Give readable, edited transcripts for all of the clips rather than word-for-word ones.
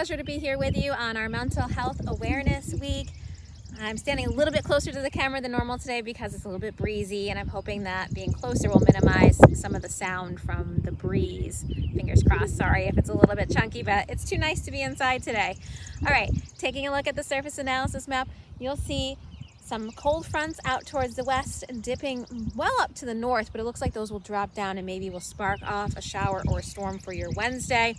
pleasure to be here with you on our Mental Health Awareness Week. I'm standing a little bit closer to the camera than normal today because it's a little bit breezy, and I'm hoping that being closer will minimize some of the sound from the breeze. Fingers crossed. Sorry if it's a little bit chunky, but it's too nice to be inside today. All right, taking a look at the surface analysis map, you'll see some cold fronts out towards the west, dipping well up to the north, but it looks like those will drop down and maybe will spark off a shower or a storm for your Wednesday.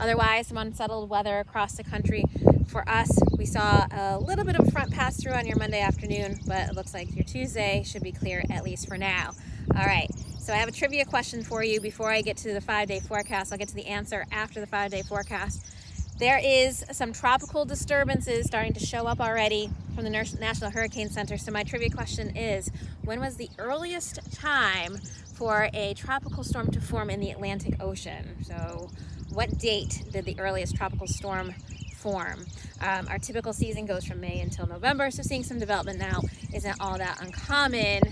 Otherwise, some unsettled weather across the country. For us, we saw a little bit of a front pass through on your Monday afternoon, but it looks like your Tuesday should be clear, at least for now. All right, so I have a trivia question for you before I get to the 5-day forecast. I'll get to the answer after the 5-day forecast. There is some tropical disturbances starting to show up already from the National Hurricane Center. So my trivia question is, when was the earliest time for a tropical storm to form in the Atlantic Ocean? So what date did the earliest tropical storm form? Our typical season goes from May until November, so seeing some development now isn't all that uncommon.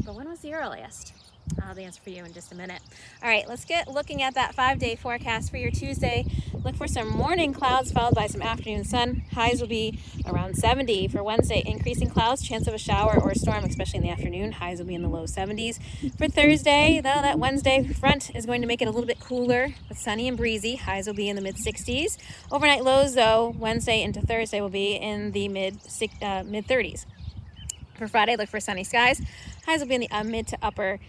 But when was the earliest? I'll have the answer for you in just a minute. All right, let's get looking at that 5-day forecast for your Tuesday. Look for some morning clouds followed by some afternoon sun. Highs will be around 70 for Wednesday. Increasing clouds, chance of a shower or a storm, especially in the afternoon. Highs will be in the low 70s. For Thursday, though, that Wednesday front is going to make it a little bit cooler, but sunny and breezy. Highs will be in the mid 60s. Overnight lows, though, Wednesday into Thursday will be in the mid 30s. For Friday, look for sunny skies. Highs will be in the mid to upper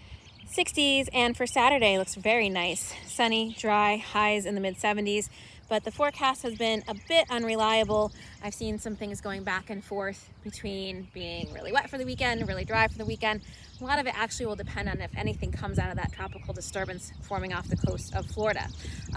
60s, and for Saturday looks very nice. Sunny, dry, highs in the mid 70s, but the forecast has been a bit unreliable. I've seen some things going back and forth between being really wet for the weekend, really dry for the weekend. A lot of it actually will depend on if anything comes out of that tropical disturbance forming off the coast of Florida.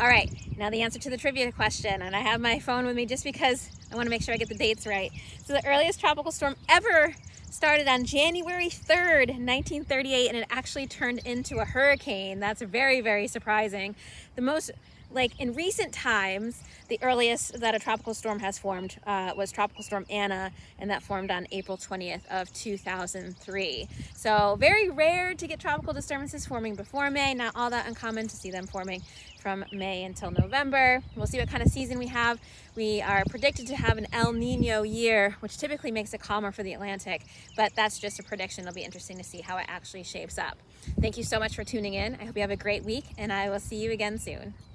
All right, now the answer to the trivia question, and I have my phone with me just because I want to make sure I get the dates right. So the earliest tropical storm ever started on January 3rd, 1938, and it actually turned into a hurricane. That's very, very surprising. The most, in recent times, the earliest that a tropical storm has formed was Tropical Storm Anna, and that formed on April 20th of 2003. So very rare to get tropical disturbances forming before May. Not all that uncommon to see them forming from May until November. We'll see what kind of season we have. We are predicted to have an El Nino year, which typically makes it calmer for the Atlantic, but that's just a prediction. It'll be interesting to see how it actually shapes up. Thank you so much for tuning in. I hope you have a great week, and I will see you again soon.